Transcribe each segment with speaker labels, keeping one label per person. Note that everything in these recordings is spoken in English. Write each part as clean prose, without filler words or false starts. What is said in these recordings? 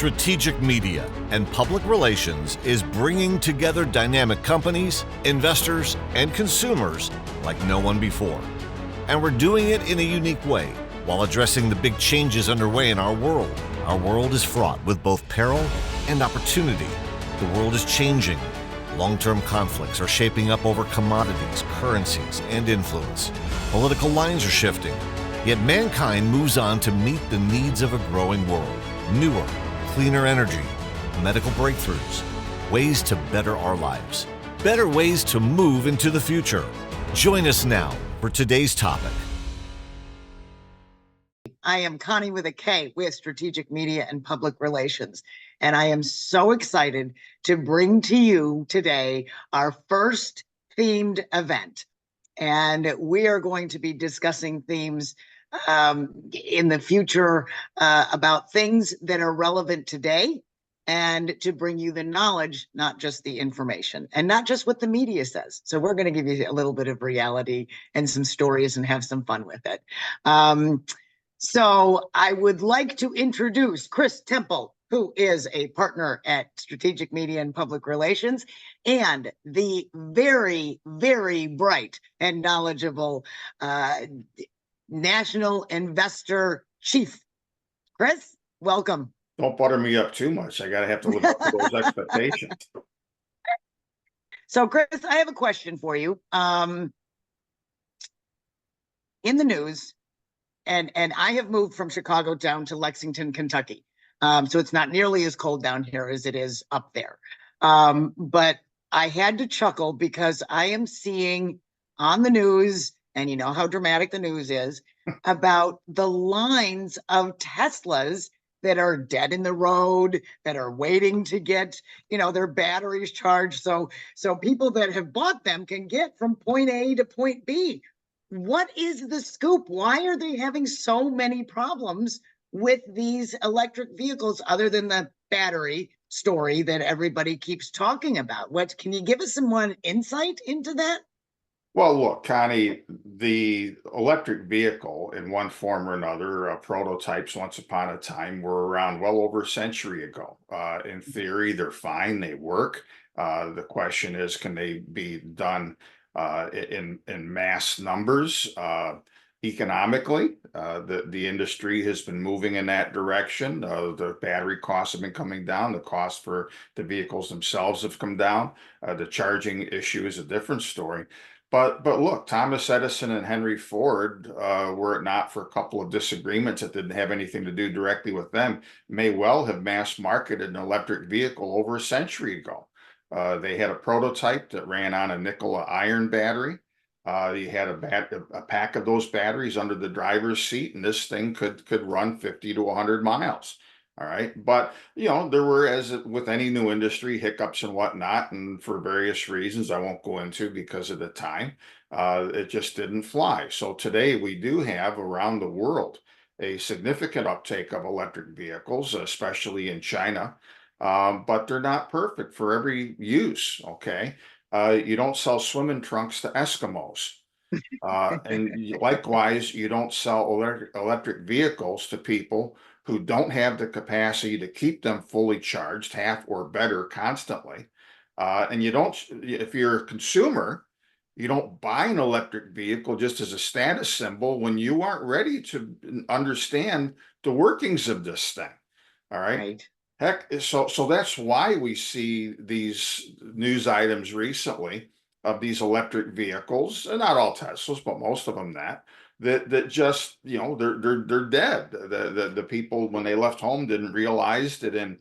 Speaker 1: Strategic Media and Public Relations is bringing together dynamic companies, investors, and consumers like no one before. And we're doing it in a unique way while addressing the big changes underway in our world. Our world is fraught with both peril and opportunity. The world is changing. Long-term conflicts are shaping up over commodities, currencies, and influence. Political lines are shifting. Yet mankind moves on to meet the needs of a growing world. Newer, cleaner energy, medical breakthroughs, ways to better our lives, better ways to move into the future. Join us now for today's topic.
Speaker 2: I am Konni with a K with Strategic Media and Public Relations, and I am so excited to bring to you today our first themed event. And we are going to be discussing themes in the future about things that are relevant today, and to bring you the knowledge, not just the information, and not just what the media says. So we're going to give you a little bit of reality and some stories and have some fun with it. So I would like to introduce Chris Temple, who is a partner at Strategic Media and Public Relations, and the very, very bright and knowledgeable National Investor Chief. Chris, welcome.
Speaker 3: Don't butter me up too much. I gotta have to live up to those expectations.
Speaker 2: So, Chris, I have a question for you. In the news, and I have moved from Chicago down to Lexington, Kentucky. So it's not nearly as cold down here as it is up there. But I had to chuckle because I am seeing on the news, and you know how dramatic the news is, about the lines of Teslas that are dead in the road, that are waiting to get, their batteries charged. So people that have bought them can get from point A to point B. What is the scoop? Why are they having so many problems with these electric vehicles other than the battery story that everybody keeps talking about? Can you give us some more insight into that?
Speaker 3: Well, look, Connie, the electric vehicle in one form or another, prototypes once upon a time were around well over a century ago. In theory, they're fine, they work. The question is, can they be done in mass numbers economically? The industry has been moving in that direction. The battery costs have been coming down. The cost for the vehicles themselves have come down. The charging issue is a different story. But look, Thomas Edison and Henry Ford, were it not for a couple of disagreements that didn't have anything to do directly with them, may well have mass marketed an electric vehicle over a century ago. They had a prototype that ran on a nickel iron battery. You had a pack of those batteries under the driver's seat, and this thing could run 50 to 100 miles. All right. But, there were, as with any new industry, hiccups and whatnot. And for various reasons I won't go into because of the time, it just didn't fly. So today we do have around the world a significant uptake of electric vehicles, especially in China. But they're not perfect for every use. Okay. You don't sell swimming trunks to Eskimos. And likewise, you don't sell electric vehicles to people who don't have the capacity to keep them fully charged, half or better, constantly. And if you're a consumer, you don't buy an electric vehicle just as a status symbol when you aren't ready to understand the workings of this thing. All right.
Speaker 2: Right.
Speaker 3: Heck, so that's why we see these news items recently of these electric vehicles, and not all Teslas, but most of them that just, they're dead. The people, when they left home, didn't realize that in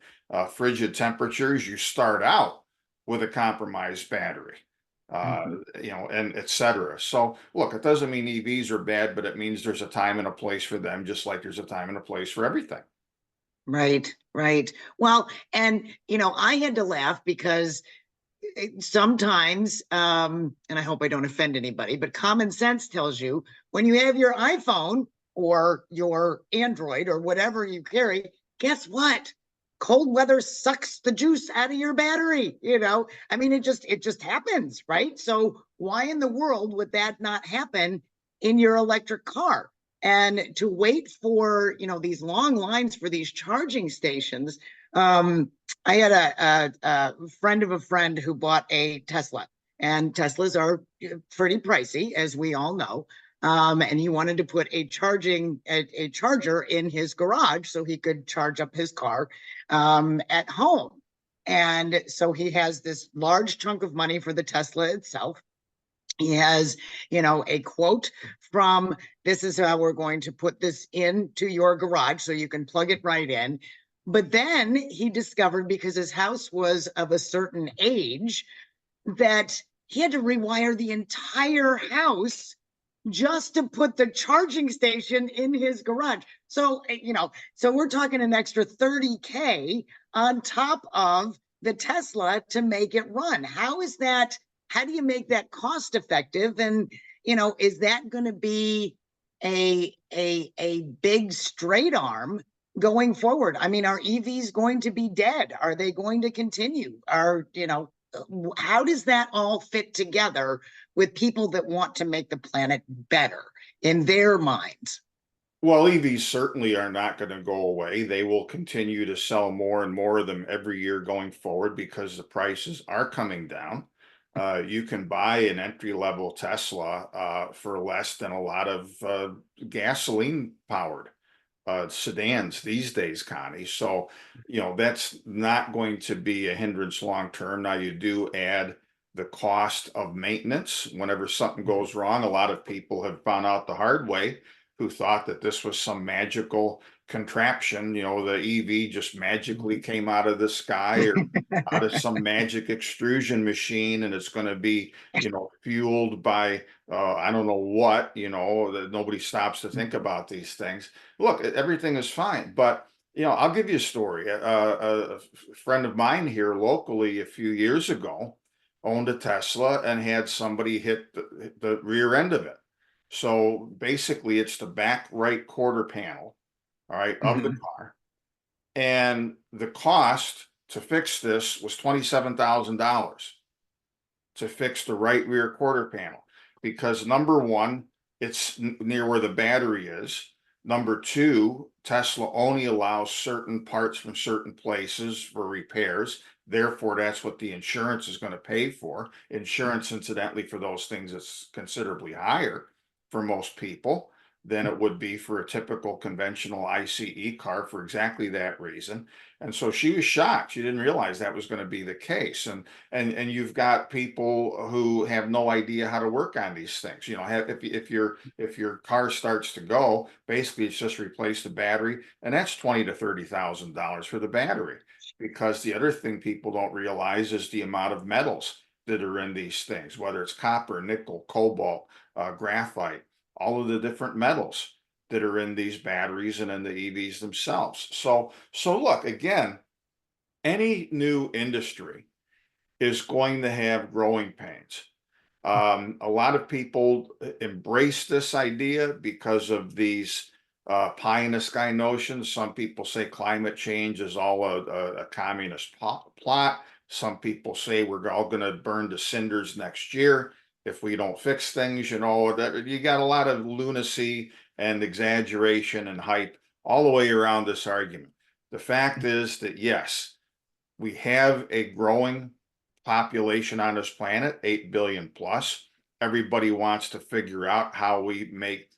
Speaker 3: frigid temperatures, you start out with a compromised battery, and et cetera. So look, it doesn't mean EVs are bad, but it means there's a time and a place for them, just like there's a time and a place for everything.
Speaker 2: Right. Well, and, I had to laugh because sometimes, and I hope I don't offend anybody, but common sense tells you when you have your iPhone or your Android or whatever you carry, guess what? Cold weather sucks the juice out of your battery. I mean, it just happens, right? So why in the world would that not happen in your electric car? And to wait for, these long lines for these charging stations, I had a friend of a friend who bought a Tesla, and Teslas are pretty pricey, as we all know. And he wanted to put a charger in his garage so he could charge up his car at home. And so he has this large chunk of money for the Tesla itself. He has, a quote from, this is how we're going to put this into your garage so you can plug it right in. But then he discovered, because his house was of a certain age, that he had to rewire the entire house just to put the charging station in his garage. So, so we're talking an extra 30K on top of the Tesla to make it run. How do you make that cost effective? And, is that going to be a big straight arm going forward? I mean, are EVs going to be dead? Are they going to continue? How does that all fit together with people that want to make the planet better in their minds?
Speaker 3: Well, EVs certainly are not going to go away. They will continue to sell more and more of them every year going forward because the prices are coming down. You can buy an entry-level Tesla for less than a lot of gasoline-powered sedans these days, Konni. So, that's not going to be a hindrance long term. Now, you do add the cost of maintenance whenever something goes wrong. A lot of people have found out the hard way who thought that this was some magical contraption. The EV just magically came out of the sky or out of some magic extrusion machine, and it's going to be, fueled by I don't know what, that nobody stops to think about these things. Look, everything is fine, but I'll give you a story. A friend of mine here locally a few years ago owned a Tesla and had somebody hit the rear end of it. So basically, it's the back right quarter panel, all right, of the car. And the cost to fix this was $27,000 to fix the right rear quarter panel. Because number one, it's near where the battery is. Number two, Tesla only allows certain parts from certain places for repairs. Therefore, that's what the insurance is going to pay for. Insurance, incidentally, for those things is considerably higher for most people than it would be for a typical conventional ICE car for exactly that reason. And so she was shocked. She didn't realize that was going to be the case. And you've got people who have no idea how to work on these things. If your car starts to go, basically it's just replace the battery, and that's $20,000 to $30,000 for the battery. Because the other thing people don't realize is the amount of metals that are in these things, whether it's copper, nickel, cobalt, graphite, all of the different metals that are in these batteries and in the EVs themselves. So look, again, any new industry is going to have growing pains. A lot of people embrace this idea because of these pie in the sky notions. Some people say climate change is all a communist plot. Some people say we're all going to burn to cinders next year if we don't fix things. That you got a lot of lunacy and exaggeration and hype all the way around this argument. The fact is that yes, we have a growing population on this planet, 8 billion plus. Everybody wants to figure out how we make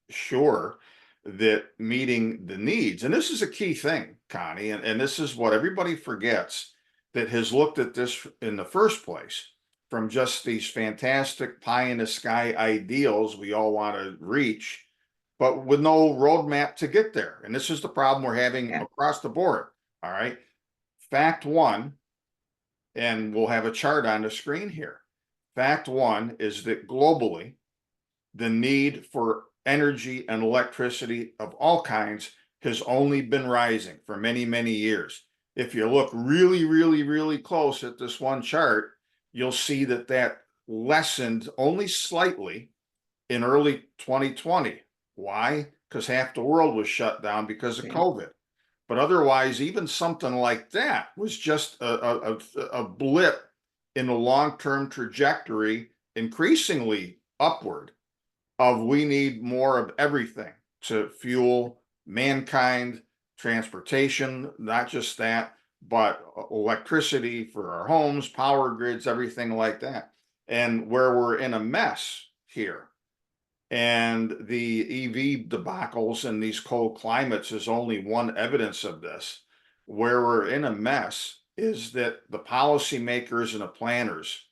Speaker 3: sure that meeting the needs, and this is a key thing, Konni, and this is what everybody forgets that has looked at this in the first place from just these fantastic pie in the sky ideals we all want to reach, but with no roadmap to get there. And this is the problem we're having across the board. All right. Fact one, and we'll have a chart on the screen here. Fact one is that globally, the need for energy and electricity of all kinds has only been rising for many, many years. If you look really, really, really close at this one chart, you'll see that lessened only slightly in early 2020. Why? Because half the world was shut down because of COVID. But otherwise, even something like that was just a blip in the long-term trajectory, increasingly upward, of we need more of everything to fuel mankind, transportation, not just that, but electricity for our homes, power grids, everything like that. And where we're in a mess here, and the EV debacles in these cold climates is only one evidence of this. Where we're in a mess is that the policymakers and the planners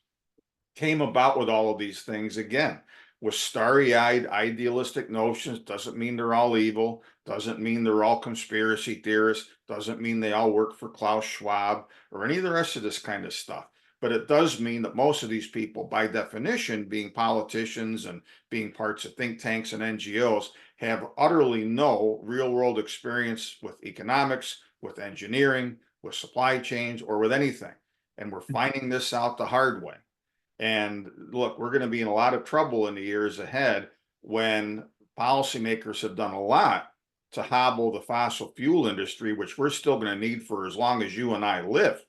Speaker 3: came about with all of these things again with starry-eyed idealistic notions. Doesn't mean they're all evil, doesn't mean they're all conspiracy theorists, doesn't mean they all work for Klaus Schwab or any of the rest of this kind of stuff. But it does mean that most of these people, by definition, being politicians and being parts of think tanks and NGOs, have utterly no real world experience with economics, with engineering, with supply chains, or with anything. And we're finding this out the hard way. And look, we're going to be in a lot of trouble in the years ahead when policymakers have done a lot to hobble the fossil fuel industry, which we're still going to need for as long as you and I live.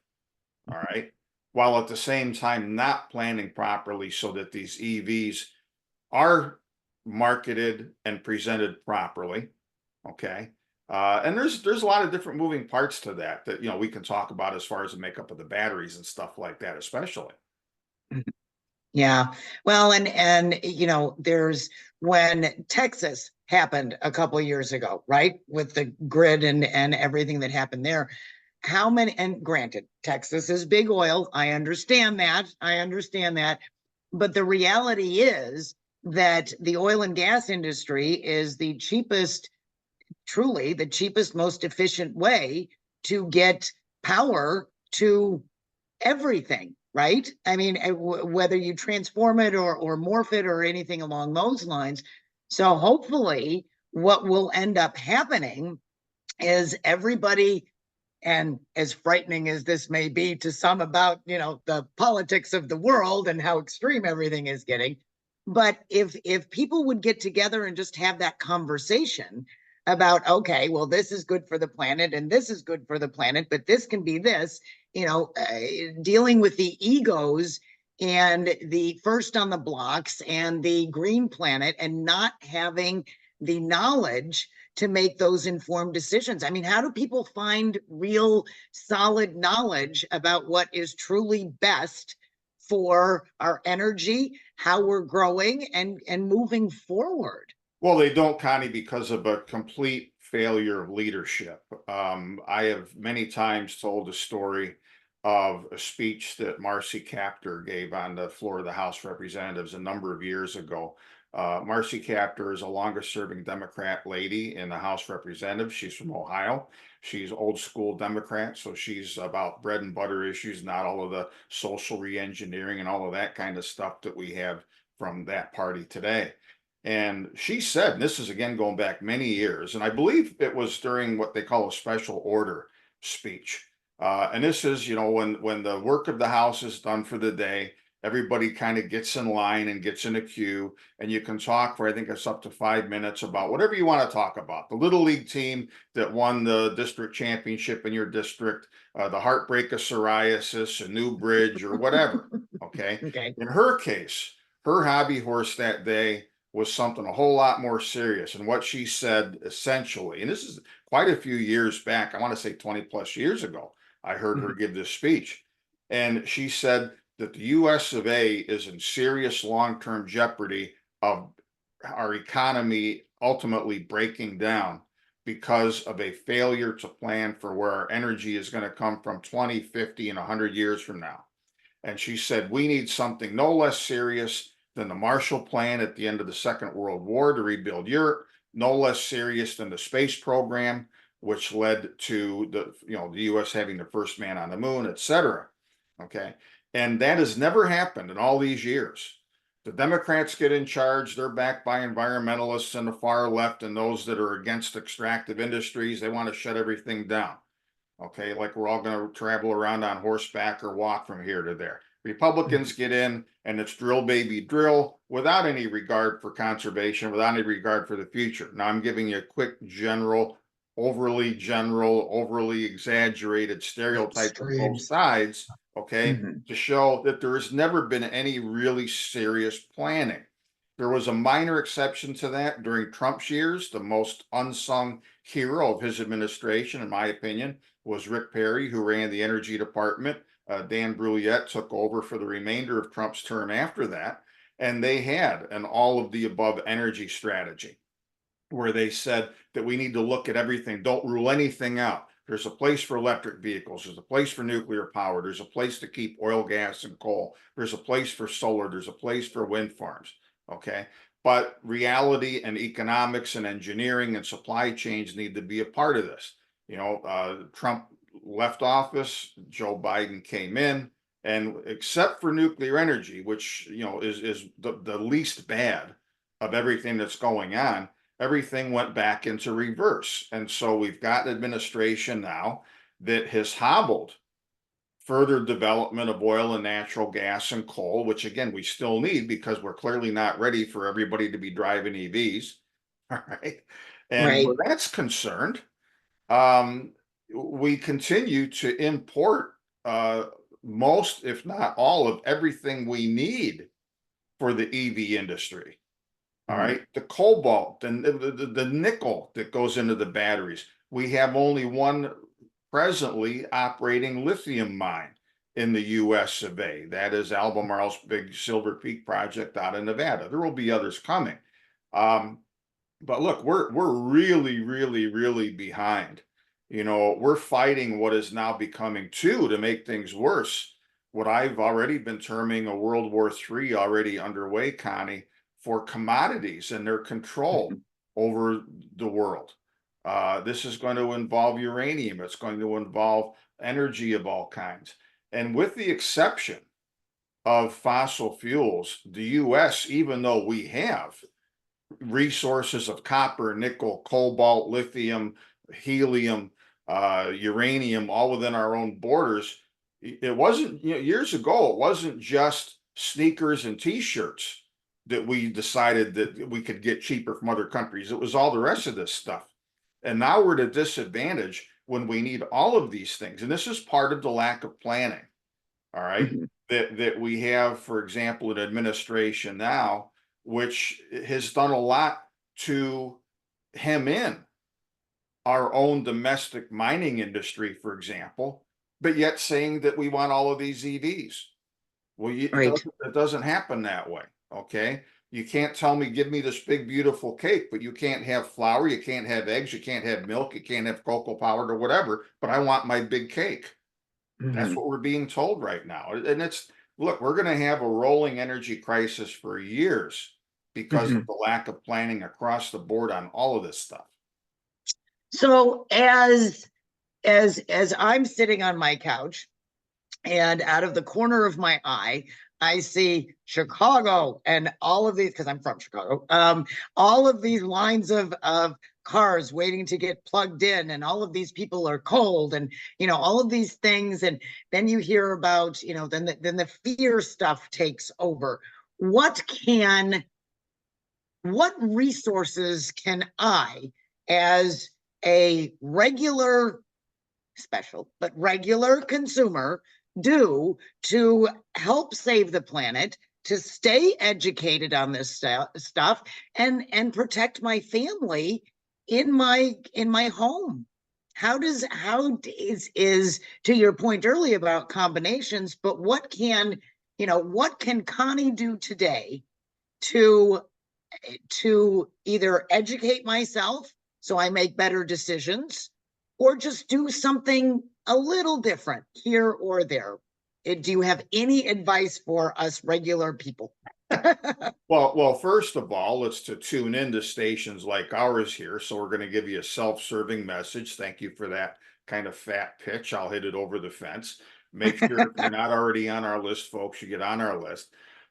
Speaker 3: All right. While at the same time not planning properly so that these EVs are marketed and presented properly. Okay. And there's a lot of different moving parts to that we can talk about as far as the makeup of the batteries and stuff like that, especially.
Speaker 2: Yeah. Well, and there's when Texas happened a couple of years ago, right? With the grid and everything that happened there. How many, and granted, Texas is big oil. I understand that. But the reality is that the oil and gas industry is the cheapest, truly the cheapest, most efficient way to get power to everything, right? I mean, whether you transform it or morph it or anything along those lines. So hopefully what will end up happening is everybody, and as frightening as this may be to some about, the politics of the world and how extreme everything is getting, but if people would get together and just have that conversation about, okay, well, this is good for the planet and this is good for the planet, but this can be this, dealing with the egos and the first on the blocks and the green planet and not having the knowledge to make those informed decisions. I mean, how do people find real solid knowledge about what is truly best for our energy, how we're growing and moving forward?
Speaker 3: Well, they don't, Connie, because of a complete failure of leadership. I have many times told the story of a speech that Marcy Kaptur gave on the floor of the House of Representatives a number of years ago. Marcy Kaptur is a longest serving Democrat lady in the House of Representatives. She's from Ohio. She's old school Democrat, so she's about bread and butter issues, not all of the social reengineering and all of that kind of stuff that we have from that party today. And she said, and this is again going back many years, and I believe it was during what they call a special order speech. And this is, when the work of the House is done for the day, everybody kind of gets in line and gets in a queue, and you can talk for, I think it's up to 5 minutes about whatever you want to talk about. The Little League team that won the district championship in your district, the heartbreak of psoriasis, a new bridge, or whatever. Okay.
Speaker 2: Okay.
Speaker 3: In her case, her hobby horse that day was something a whole lot more serious. And what she said essentially, and this is quite a few years back, I want to say 20 plus years ago, I heard her give this speech. And she said that the US of A is in serious long-term jeopardy of our economy ultimately breaking down because of a failure to plan for where our energy is going to come from 20, 50, and 100 years from now. And she said, we need something no less serious than the Marshall Plan at the end of the Second World War to rebuild Europe, no less serious than the space program, which led to the U.S. having the first man on the moon, et cetera. Okay. And that has never happened in all these years. The Democrats get in charge. They're backed by environmentalists and the far left and those that are against extractive industries. They want to shut everything down. Okay. Like we're all going to travel around on horseback or walk from here to there. Republicans get in and it's drill baby drill without any regard for conservation, without any regard for the future. Now I'm giving you a quick overly exaggerated stereotype of both sides, okay, to show that there has never been any really serious planning. There was a minor exception to that during Trump's years. The most unsung hero of his administration, in my opinion, was Rick Perry, who ran the Energy Department. Dan Brouillette took over for the remainder of Trump's term after that. And they had an all of the above energy strategy where they said that we need to look at everything, don't rule anything out. There's a place for electric vehicles. There's a place for nuclear power. There's a place to keep oil, gas, and coal. There's a place for solar. There's a place for wind farms. Okay. But reality and economics and engineering and supply chains need to be a part of this. Trump left office, Joe Biden came in, and except for nuclear energy, which, is the least bad of everything that's going on, everything went back into reverse. And so we've got an administration now that has hobbled further development of oil and natural gas and coal, which again, we still need because we're clearly not ready for everybody to be driving EVs. All right. And where that's concerned, we continue to import most, if not all, of everything we need for the EV industry. All right, the cobalt and the nickel that goes into the batteries. We have only one presently operating lithium mine in the US of A. That is Albemarle's big Silver Peak project out in Nevada. There will be others coming. But look, we're really, really, really behind. We're fighting what is now becoming to make things worse. What I've already been terming a World War III already underway, Konni, for commodities and their control over the world. This is going to involve uranium. It's going to involve energy of all kinds. And with the exception of fossil fuels, the US, even though we have resources of copper, nickel, cobalt, lithium, helium, uranium, all within our own borders, it wasn't, years ago, it wasn't just sneakers and t-shirts that we decided that we could get cheaper from other countries. It was all the rest of this stuff. And now we're at a disadvantage when we need all of these things. And this is part of the lack of planning. All right. That we have, for example, an administration now, which has done a lot to hem in our own domestic mining industry, for example, but yet saying that we want all of these EVs. Well, it doesn't happen that way. Okay. You can't tell me, give me this big, beautiful cake, but you can't have flour, you can't have eggs, you can't have milk, you can't have cocoa powder or whatever, but I want my big cake. That's what we're being told right now. And look, we're going to have a rolling energy crisis for years because of the lack of planning across the board on all of this stuff.
Speaker 2: So as I'm sitting on my couch and out of the corner of my eye, I see Chicago and all of these, because I'm from Chicago, all of these lines of cars waiting to get plugged in, and all of these people are cold, and all of these things, and then you hear about then the fear stuff takes over. What resources can I, as a regular consumer, do to help save the planet, to stay educated on this stuff, and protect my family in my home? How is to your point earlier about combinations, but what can Konni do today to either educate myself so I make better decisions, or just do something a little different here or there? Do you have any advice for us regular people?
Speaker 3: Well, first of all, it's to tune into stations like ours here. So we're going to give you a self-serving message. Thank you for that kind of fat pitch. I'll hit it over the fence. Make sure if you're not already on our list, folks, you get on our list.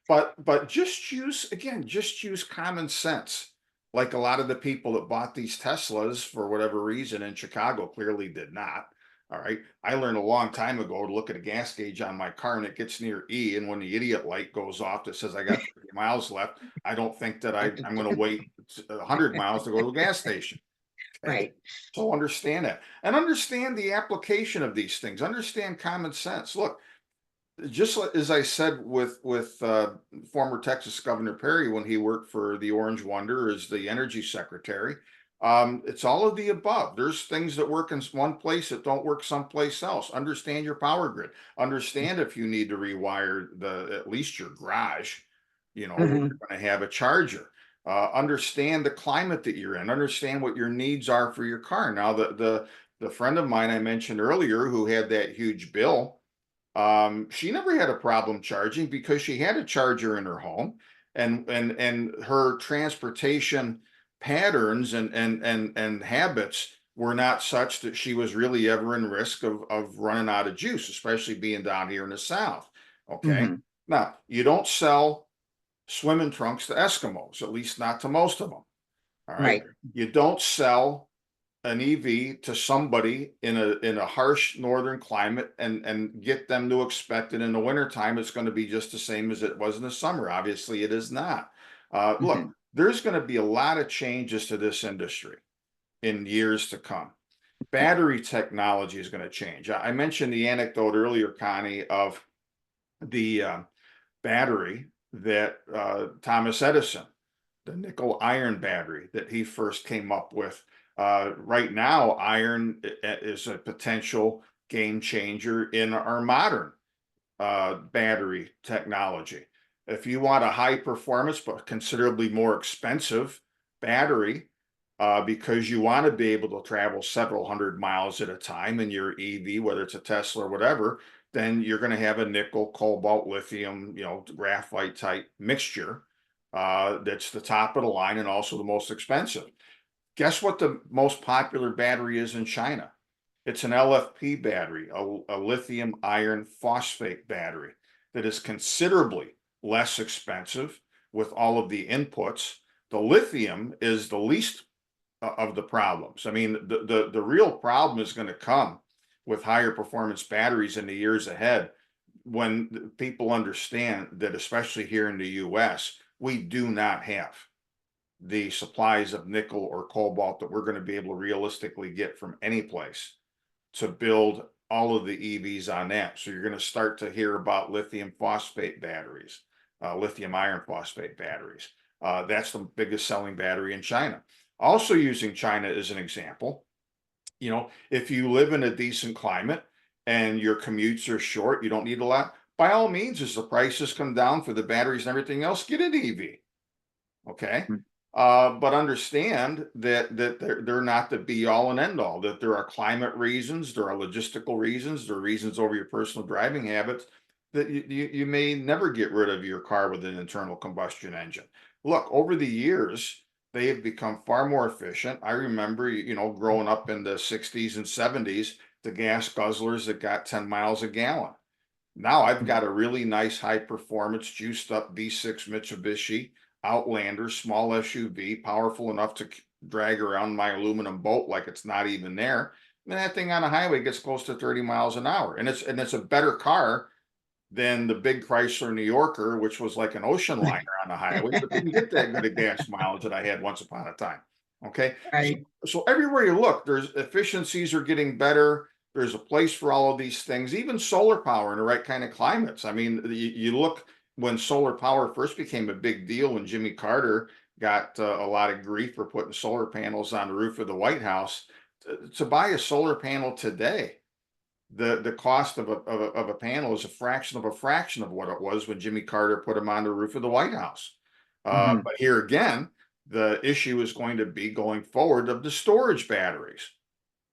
Speaker 3: But just use common sense. Like a lot of the people that bought these Teslas for whatever reason in Chicago clearly did not. All right. I learned a long time ago to look at a gas gauge on my car and it gets near E. And when the idiot light goes off that says I got 30 miles left, I don't think that I'm going to wait 100 miles to go to the gas station. Okay?
Speaker 2: Right.
Speaker 3: So understand that, and understand the application of these things. Understand common sense. Look, just as I said with former Texas Governor Perry when he worked for the Orange Wonder as the energy secretary, it's all of the above. There's things that work in one place that don't work someplace else. Understand your power grid. Understand if you need to rewire at least your garage, where
Speaker 2: Mhm.
Speaker 3: you're going to have a charger. Understand the climate that you're in. Understand what your needs are for your car. Now, the friend of mine I mentioned earlier who had that huge bill, she never had a problem charging because she had a charger in her home, and her transportation patterns and habits were not such that she was really ever in risk of running out of juice, especially being down here in the South. Okay.
Speaker 2: Mhm.
Speaker 3: Now, you don't sell swimming trunks to Eskimos, at least not to most of them. All right.
Speaker 2: Right.
Speaker 3: You don't sell an EV to somebody in a harsh northern climate and get them to expect it in the wintertime it's going to be just the same as it was in the summer. Obviously, it is not. Look,
Speaker 2: Mhm.
Speaker 3: there's going to be a lot of changes to this industry in years to come. Battery technology is going to change. I mentioned the anecdote earlier, Connie, of the battery that Thomas Edison, the nickel iron battery that he first came up with. Right now, iron is a potential game changer in our modern battery technology. If you want a high performance but considerably more expensive battery, because you want to be able to travel several hundred miles at a time in your EV, whether it's a Tesla or whatever, then you're going to have a nickel, cobalt, lithium, graphite type mixture. That's the top of the line and also the most expensive. Guess what the most popular battery is in China? It's an LFP battery, a lithium iron phosphate battery that is considerably less expensive with all of the inputs. The lithium is the least of the problems. I mean, the real problem is going to come with higher performance batteries in the years ahead when people understand that, especially here in the US, we do not have the supplies of nickel or cobalt that we're going to be able to realistically get from any place to build all of the EVs on that. So you're going to start to hear about lithium phosphate batteries, lithium iron phosphate batteries. That's the biggest selling battery in China. Also using China as an example, if you live in a decent climate and your commutes are short, you don't need a lot. By all means, as the prices come down for the batteries and everything else, get an EV. Okay.
Speaker 2: Mhm.
Speaker 3: But understand that they're not the be all and end all, that there are climate reasons, there are logistical reasons, there are reasons over your personal driving habits that you may never get rid of your car with an internal combustion engine. Look, over the years, they have become far more efficient. I remember, growing up in the 60s and 70s, the gas guzzlers that got 10 miles a gallon. Now I've got a really nice high performance juiced up V6 Mitsubishi Outlander, small SUV, powerful enough to drag around my aluminum boat like it's not even there. And that thing on the highway gets close to 30 miles an hour. And it's a better car than the big Chrysler New Yorker, which was like an ocean liner on the highway, but didn't get that good a gas mileage that I had once upon a time. Okay. So,
Speaker 2: Right.
Speaker 3: so everywhere you look, there's efficiencies are getting better. There's a place for all of these things, even solar power in the right kind of climates. I mean, you look when solar power first became a big deal when Jimmy Carter got a lot of grief for putting solar panels on the roof of the White House. To buy a solar panel today, the cost of a panel is a fraction of what it was when Jimmy Carter put them on the roof of the White House.
Speaker 2: Mhm.
Speaker 3: But here again, the issue is going to be going forward of the storage batteries.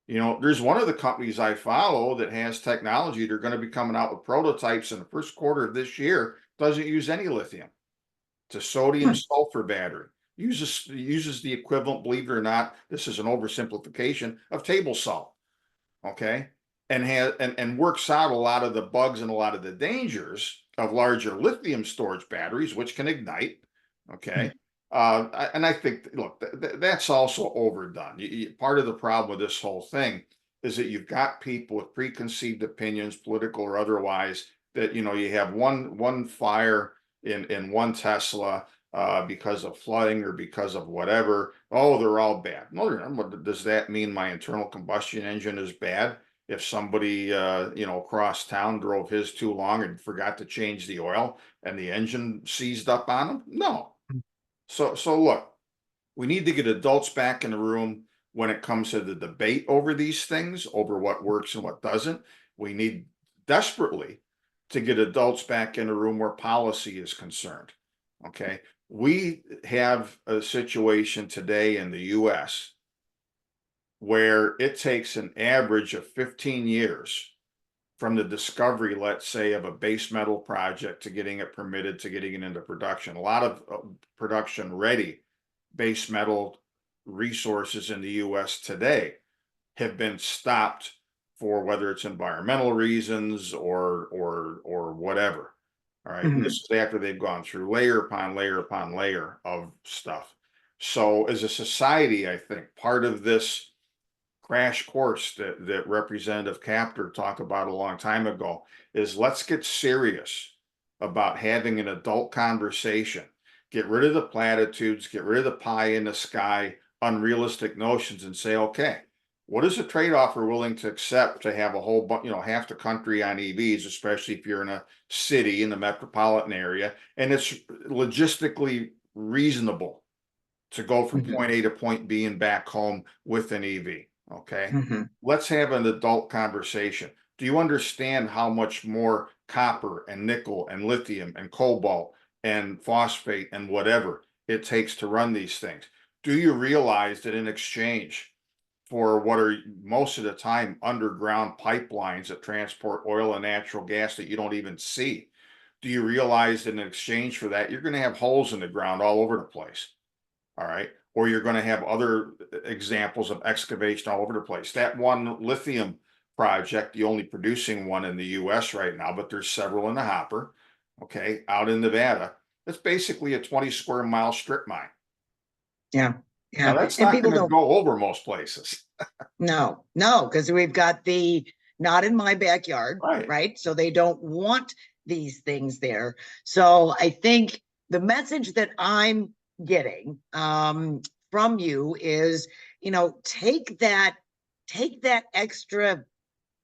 Speaker 3: There's one of the companies I follow that has technology. They're going to be coming out with prototypes in the first quarter of this year. Doesn't use any lithium. It's a sodium
Speaker 2: Hmm.
Speaker 3: sulfur battery. Uses the equivalent, believe it or not, this is an oversimplification, of table salt. Okay. And works out a lot of the bugs and a lot of the dangers of larger lithium storage batteries, which can ignite. Okay. And I think, look, that's also overdone. Part of the problem with this whole thing is that you've got people with preconceived opinions, political or otherwise, that you have one fire in one Tesla because of flooding or because of whatever. Oh, they're all bad. No, they're not. Does that mean my internal combustion engine is bad? if somebody, across town drove his too long and forgot to change the oil and the engine seized up on him? No. So look, we need to get adults back in the room when it comes to the debate over these things, over what works and what doesn't. We need desperately to get adults back in the room where policy is concerned. Okay. We have a situation today in the US where it takes an average of 15 years from the discovery, let's say, of a base metal project to getting it permitted to getting it into production. A lot of production ready base metal resources in the US today have been stopped for whether it's environmental reasons or whatever. All right. And this is after they've gone through layer upon layer upon layer of stuff. So as a society, I think part of this crash course that Representative Capter talked about a long time ago is let's get serious about having an adult conversation. Get rid of the platitudes, get rid of the pie in the sky, unrealistic notions, and say, okay, what is a trade-off we're willing to accept to have a whole bunch, half the country on EVs, especially if you're in a city in the metropolitan area, and it's logistically reasonable to go from point A to point B and back home with an EV. Okay. Let's have an adult conversation. Do you understand how much more copper and nickel and lithium and cobalt and phosphate and whatever it takes to run these things? Do you realize that in exchange for what are most of the time underground pipelines that transport oil and natural gas that you don't even see, do you realize that in exchange for that, you're going to have holes in the ground all over the place? All right. Or you're going to have other examples of excavation all over the place. That one lithium project, the only producing one in the US right now, but there's several in the hopper, okay, out in Nevada. It's basically a 20 square mile strip mine.
Speaker 2: Yeah.
Speaker 3: Now that's not going to go over most places.
Speaker 2: No, because we've got the not in my backyard, right? So they don't want these things there. So I think the message that I'm getting from you is, take that extra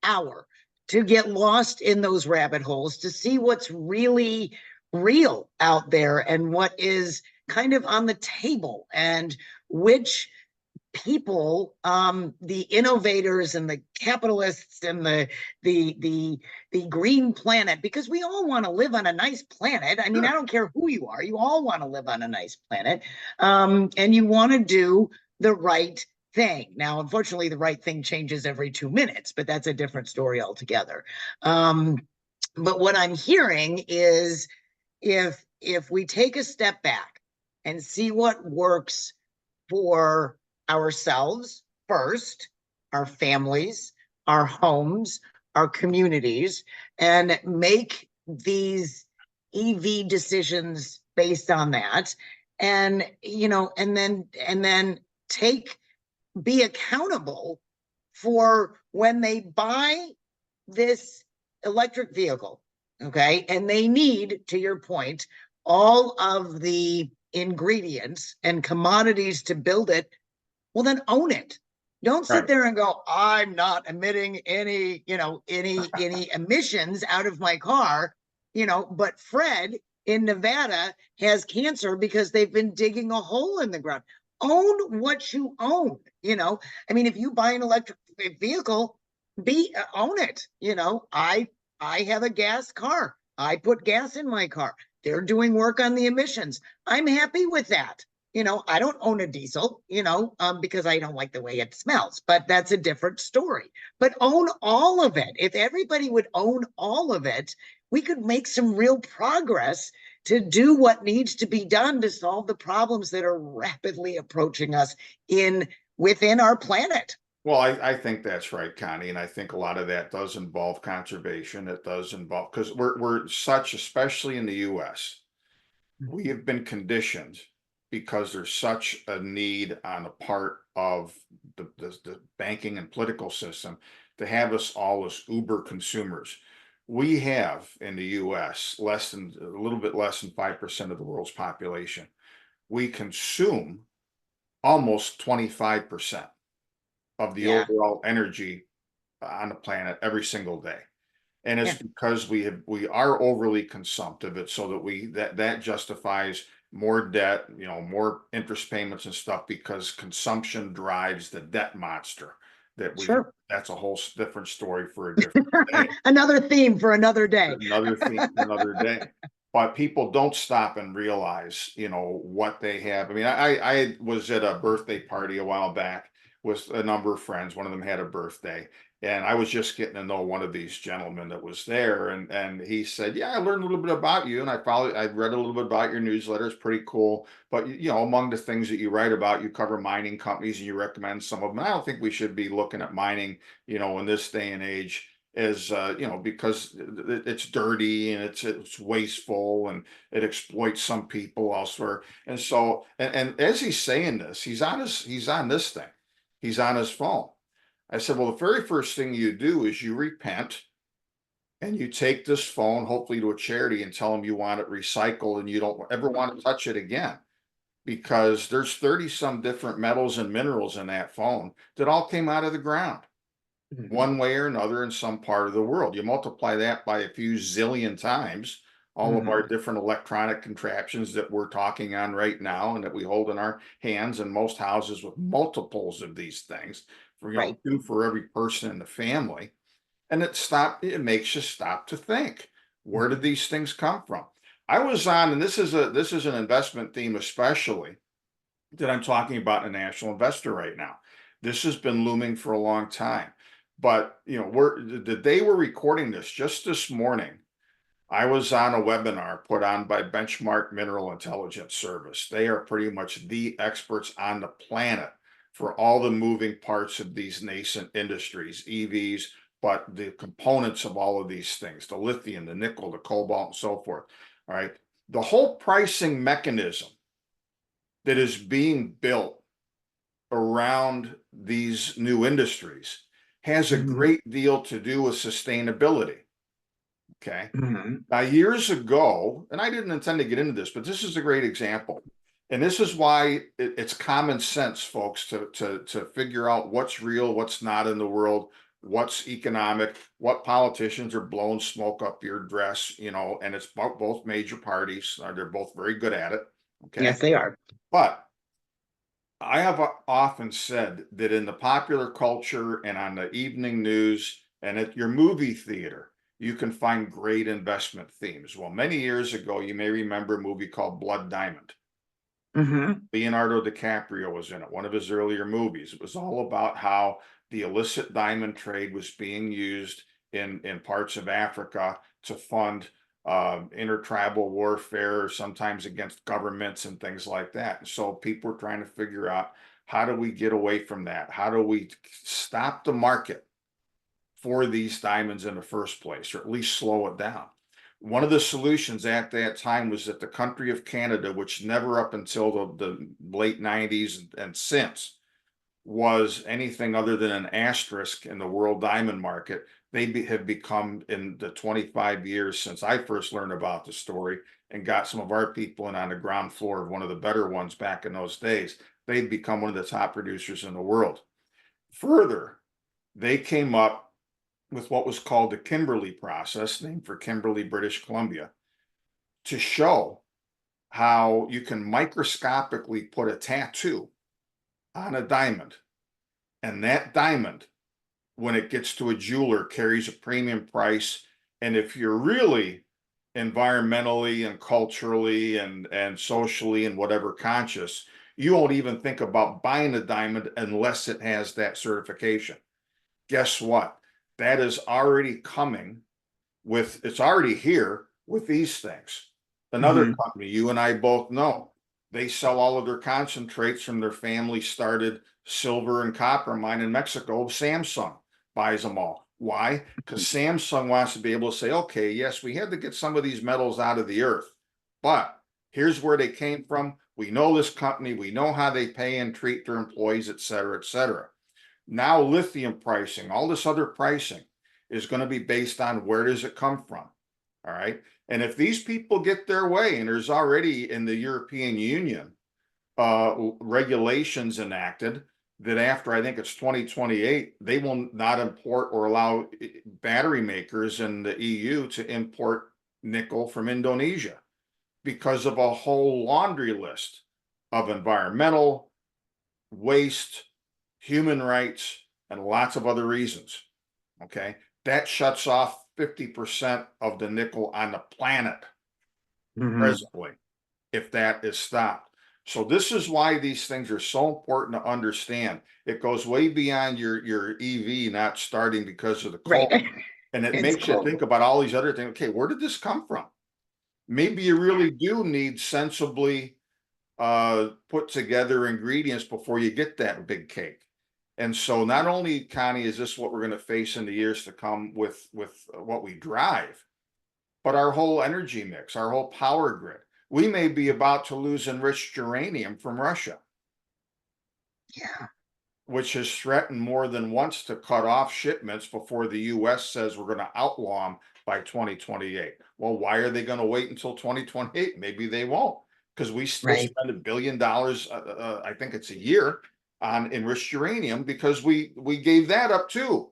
Speaker 2: hour to get lost in those rabbit holes, to see what's really real out there and what is kind of on the table, and which people, the innovators and the capitalists and the green planet, because we all want to live on a nice planet. I mean, I don't care who you are, you all want to live on a nice planet, and you want to do the right thing. Now, unfortunately, the right thing changes every 2 minutes, but that's a different story altogether. But what I'm hearing is, if we take a step back and see what works for ourselves first, our families, our homes, our communities, and make these EV decisions based on that, and then be accountable for when they buy this electric vehicle, okay, and they need, to your point, all of the ingredients and commodities to build it. Well, then own it. Don't sit there and go, I'm not emitting any emissions out of my car, but Fred in Nevada has cancer because they've been digging a hole in the ground. Own what you own. I mean, if you buy an electric vehicle, own it. I have a gas car. I put gas in my car. They're doing work on the emissions. I'm happy with that. I don't own a diesel, because I don't like the way it smells, but that's a different story. But own all of it. If everybody would own all of it, we could make some real progress to do what needs to be done to solve the problems that are rapidly approaching us within our planet.
Speaker 3: Well, I think that's right, Konni, and I think a lot of that does involve conservation. It does involve, because we're such, especially in the US, we have been conditioned, because there's such a need on the part of the banking and political system to have us all as uber consumers. We have in the US a little bit less than 5% of the world's population. We consume almost 25% of the overall energy on the planet every single day. And it's
Speaker 2: Yeah.
Speaker 3: because we are overly consumptive. It's so that that justifies more debt, more interest payments and stuff, because consumption drives the debt monster that
Speaker 2: Sure.
Speaker 3: that's a whole different story for a different day.
Speaker 2: Another theme for another day.
Speaker 3: Another thing for another day. But people don't stop and realize, what they have. I mean, I was at a birthday party a while back with a number of friends. One of them had a birthday, and I was just getting to know one of these gentlemen that was there, and he said, "Yeah, I learned a little bit about you, and I read a little bit about your newsletter. It's pretty cool. But among the things that you write about, you cover mining companies, and you recommend some of them. I don't think we should be looking at mining, in this day and age." Is because it's dirty and it's wasteful and it exploits some people elsewhere. And so, and as he's saying this, he's on this thing, he's on his phone. I said, well, the very first thing you do is you repent and you take this phone, hopefully to a charity, and tell them you want it recycled and you don't ever want to touch it again, because there's 30 some different metals and minerals in that phone that all came out of the ground one way or another in some part of the world. You multiply that by a few zillion times, all of our different electronic contraptions that we're talking on right now and that we hold in our hands, and most houses with multiples of these things, for
Speaker 2: Right.
Speaker 3: two for every person in the family. And it makes you stop to think, where did these things come from? I was on, and this is an investment theme especially that I'm talking about in a national investor right now. This has been looming for a long time. But the day we're recording this, just this morning, I was on a webinar put on by Benchmark Mineral Intelligence Service. They are pretty much the experts on the planet for all the moving parts of these nascent industries, EVs, but the components of all of these things, the lithium, the nickel, the cobalt, and so forth. All right. The whole pricing mechanism that is being built around these new industries has a great deal to do with sustainability. Okay. Now, years ago, and I didn't intend to get into this, but this is a great example. And this is why it's common sense, folks, to figure out what's real, what's not in the world, what's economic, what politicians are blowing smoke up your dress, and it's both major parties. They're both very good at it. Okay.
Speaker 2: Yes, they are.
Speaker 3: But I have often said that in the popular culture and on the evening news and at your movie theater, you can find great investment themes. Well, many years ago, you may remember a movie called Blood Diamond. Leonardo DiCaprio was in it, one of his earlier movies. It was all about how the illicit diamond trade was being used in parts of Africa to fund intertribal warfare, sometimes against governments and things like that. And so people are trying to figure out, how do we get away from that? How do we stop the market for these diamonds in the first place, or at least slow it down? One of the solutions at that time was that the country of Canada, which never up until the late 90s and since was anything other than an asterisk in the world diamond market, they have become, in the 25 years since I first learned about the story and got some of our people in on the ground floor of one of the better ones back in those days, they've become one of the top producers in the world. Further, they came up with what was called the Kimberley process, named for Kimberley, British Columbia, to show how you can microscopically put a tattoo on a diamond, and that diamond, when it gets to a jeweler, carries a premium price. And if you're really environmentally and culturally and socially and whatever conscious, you won't even think about buying a diamond unless it has that certification. Guess what? That is already coming it's already here with these things. Another company you and I both know, they sell all of their concentrates from their family started silver and copper mine in Mexico. Samsung buys them all. Why? Because Samsung wants to be able to say, okay, yes, we had to get some of these metals out of the earth, but here's where they came from. We know this company, we know how they pay and treat their employees, et cetera, et cetera. Now lithium pricing, all this other pricing is going to be based on where does it come from. All right. And if these people get their way, and there's already in the European Union regulations enacted that after I think it's 2028, they will not import or allow battery makers in the EU to import nickel from Indonesia because of a whole laundry list of environmental, waste, human rights, and lots of other reasons. Okay, that shuts off 50% of the nickel on the planet presently, if that is stopped. So this is why these things are so important to understand. It goes way beyond your EV not starting because of the coal.
Speaker 2: Right.
Speaker 3: And it
Speaker 2: It's
Speaker 3: makes you
Speaker 2: cold.
Speaker 3: think about all these other things. Okay, where did this come from? Maybe you really do need sensibly put together ingredients before you get that big cake. And so not only, Connie, is this what we're going to face in the years to come with what we drive, but our whole energy mix, our whole power grid. We may be about to lose enriched uranium from Russia,
Speaker 2: Yeah.
Speaker 3: which has threatened more than once to cut off shipments before the US says we're going to outlaw them by 2028. Well, why are they going to wait until 2028? Maybe they won't, because we still
Speaker 2: Right.
Speaker 3: spend $1 billion, I think it's a year, on enriched uranium because we gave that up too,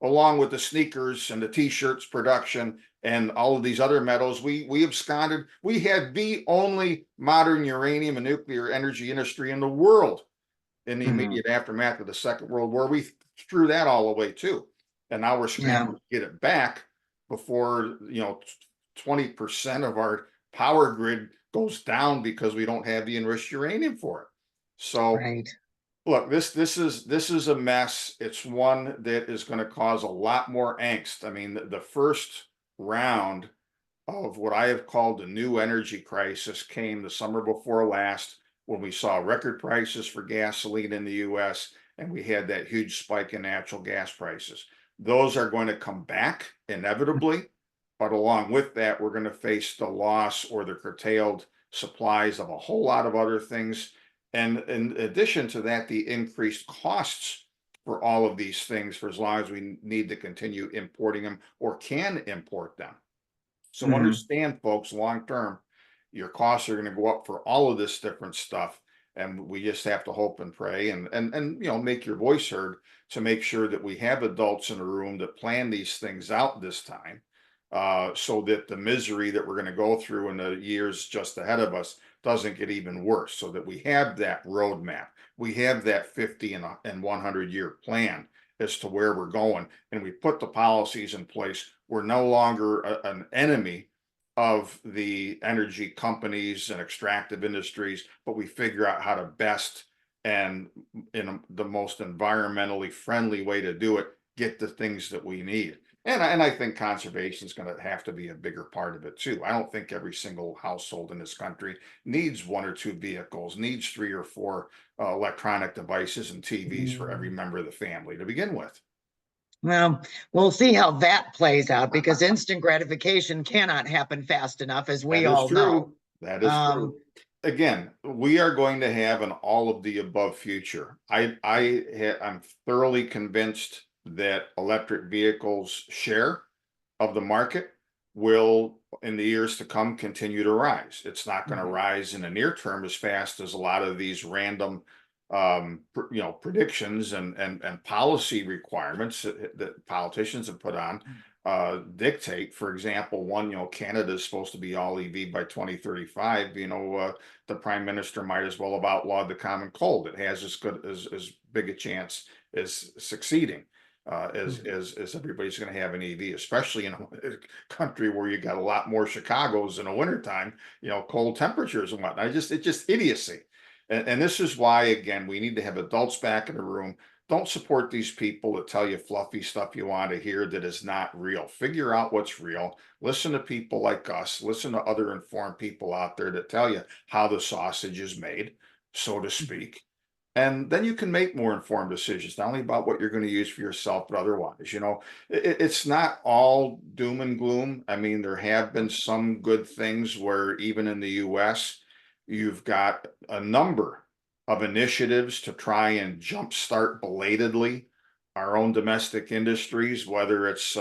Speaker 3: along with the sneakers and the t-shirts production and all of these other metals. We absconded. We had the only modern uranium and nuclear energy industry in the world in the immediate aftermath of the Second World War. We threw that all away too. And now we're scrambling to get it back before, 20% of our power grid goes down because we don't have the enriched uranium for it. So
Speaker 2: Right.
Speaker 3: look, this is a mess. It's one that is going to cause a lot more angst. I mean, the first round of what I have called the new energy crisis came the summer before last, when we saw record prices for gasoline in the US and we had that huge spike in natural gas prices. Those are going to come back inevitably, but along with that, we're going to face the loss or the curtailed supplies of a whole lot of other things. And in addition to that, the increased costs for all of these things for as long as we need to continue importing them or can import them. So understand, folks, long term, your costs are going to go up for all of this different stuff. And we just have to hope and pray and make your voice heard to make sure that we have adults in the room that plan these things out this time, so that the misery that we're going to go through in the years just ahead of us doesn't get even worse, so that we have that roadmap. We have that 50 and 100-year plan as to where we're going, and we put the policies in place. We're no longer an enemy of the energy companies and extractive industries, but we figure out how to best and in the most environmentally friendly way to do it, get the things that we need. And I think conservation is going to have to be a bigger part of it too. I don't think every single household in this country needs 1 or 2 vehicles, needs 3 or 4 electronic devices and TVs for every member of the family to begin with.
Speaker 2: Well, we'll see how that plays out, because instant gratification cannot happen fast enough, as we all know.
Speaker 3: That is true. Again, we are going to have an all of the above future. I'm thoroughly convinced that electric vehicles share of the market will, in the years to come, continue to rise. It's not going to rise in the near term as fast as a lot of these random predictions and policy requirements that politicians have put on dictate. For example, Canada is supposed to be all EV by 2035. The prime minister might as well have outlawed the common coal. It has as big a chance as succeeding as everybody's going to have an EV, especially in a country where you got a lot more Chicagos in the wintertime, cold temperatures and whatnot. It's just idiocy. And this is why, again, we need to have adults back in the room. Don't support these people that tell you fluffy stuff you want to hear that is not real. Figure out what's real. Listen to people like us. Listen to other informed people out there that tell you how the sausage is made, so to speak. And then you can make more informed decisions, not only about what you're going to use for yourself, but otherwise. It's not all doom and gloom. I mean, there have been some good things where even in the US, you've got a number of initiatives to try and jumpstart belatedly our own domestic industries, whether it's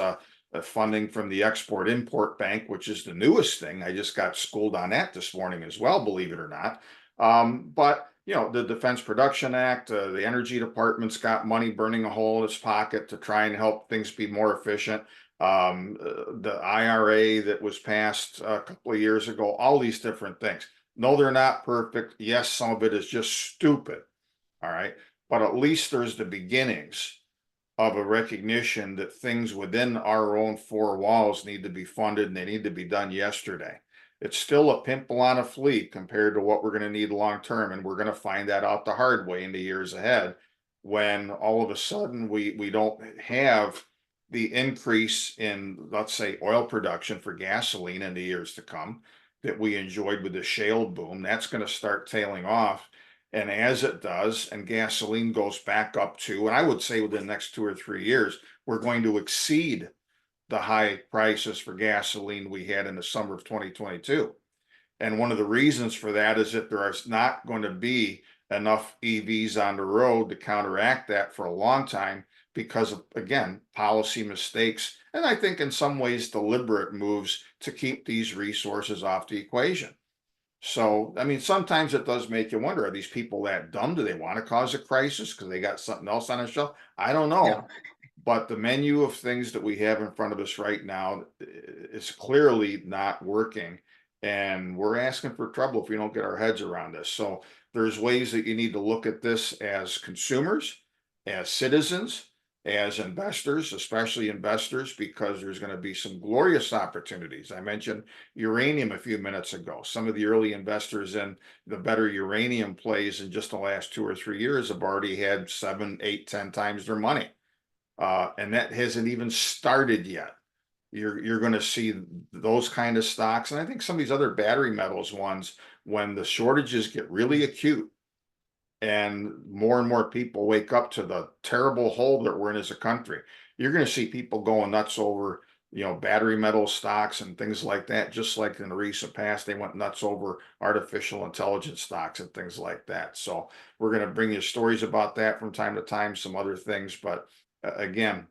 Speaker 3: funding from the Export-Import Bank, which is the newest thing. I just got schooled on that this morning as well, believe it or not. But the Defense Production Act, the Energy Department's got money burning a hole in its pocket to try and help things be more efficient. The IRA that was passed a couple of years ago, all these different things. No, they're not perfect. Yes, some of it is just stupid. All right. But at least there's the beginnings of a recognition that things within our own four walls need to be funded and they need to be done yesterday. It's still a pimple on a fleet compared to what we're going to need long term. And we're going to find that out the hard way in the years ahead, when all of a sudden we don't have the increase in, let's say, oil production for gasoline in the years to come that we enjoyed with the shale boom. That's going to start tailing off. And as it does, and gasoline goes back up to, and I would say within the next 2 or 3 years, we're going to exceed the high prices for gasoline we had in the summer of 2022. And one of the reasons for that is that there is not going to be enough EVs on the road to counteract that for a long time, because of, again, policy mistakes, and I think in some ways deliberate moves to keep these resources off the equation. So, I mean, sometimes it does make you wonder, are these people that dumb? Do they want to cause a crisis because they got something else on the shelf? I don't know.
Speaker 2: Yeah.
Speaker 3: But the menu of things that we have in front of us right now is clearly not working. And we're asking for trouble if we don't get our heads around this. So there's ways that you need to look at this as consumers, as citizens, as investors, especially investors, because there's going to be some glorious opportunities. I mentioned uranium a few minutes ago. Some of the early investors in the better uranium plays in just the last 2 or 3 years have already had 7, 8, 10 times their money. And that hasn't even started yet. You're going to see those kind of stocks. And I think some of these other battery metals ones, when the shortages get really acute and more people wake up to the terrible hole that we're in as a country, you're going to see people going nuts over, battery metal stocks and things like that. Just like in the recent past, they went nuts over artificial intelligence stocks and things like that. So we're going to bring you stories about that from time to time, some other things. But again,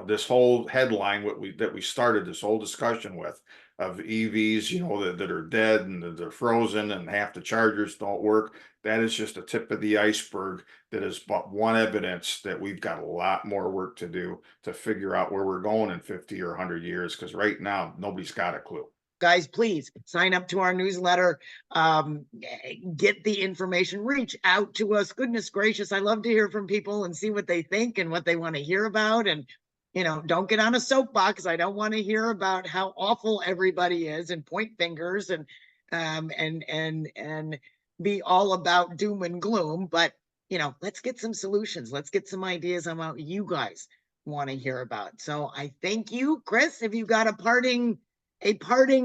Speaker 3: this whole headline that we started this whole discussion with, of EVs, that are dead and that they're frozen and half the chargers don't work, that is just a tip of the iceberg. That is but one evidence that we've got a lot more work to do to figure out where we're going in 50 or 100 years, because right now nobody's got a clue.
Speaker 2: Guys, please sign up to our newsletter, get the information, reach out to us. Goodness gracious, I love to hear from people and see what they think and what they want to hear about. And don't get on a soapbox. I don't want to hear about how awful everybody is and point fingers and be all about doom and gloom. But let's get some solutions. Let's get some ideas on what you guys want to hear about. So I thank you, Chris. Have you got a parting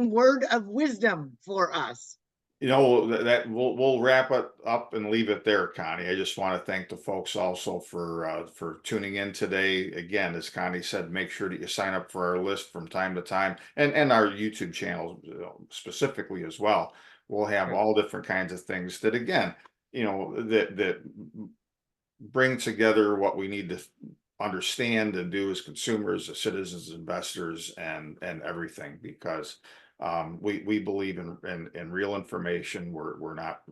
Speaker 2: word of wisdom for us?
Speaker 3: That we'll wrap it up and leave it there, Konni. I just want to thank the folks also for tuning in today. Again, as Konni said, make sure that you sign up for our list from time to time, and our YouTube channel specifically as well. We'll have all different kinds of things that, again, that bring together what we need to understand and do as consumers, as citizens, investors, and everything, because we believe in real information. We're not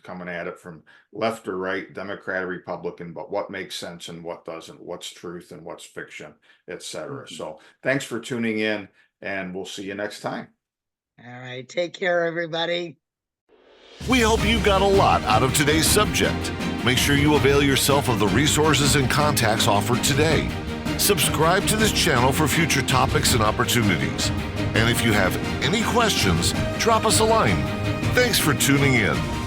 Speaker 3: coming at it from left or right, Democrat or Republican, but what makes sense and what doesn't, what's truth and what's fiction, etc. So thanks for tuning in, and we'll see you next time.
Speaker 2: All right, take care, everybody.
Speaker 1: We hope you got a lot out of today's subject. Make sure you avail yourself of the resources and contacts offered today. Subscribe to this channel for future topics and opportunities. And if you have any questions, drop us a line. Thanks for tuning in.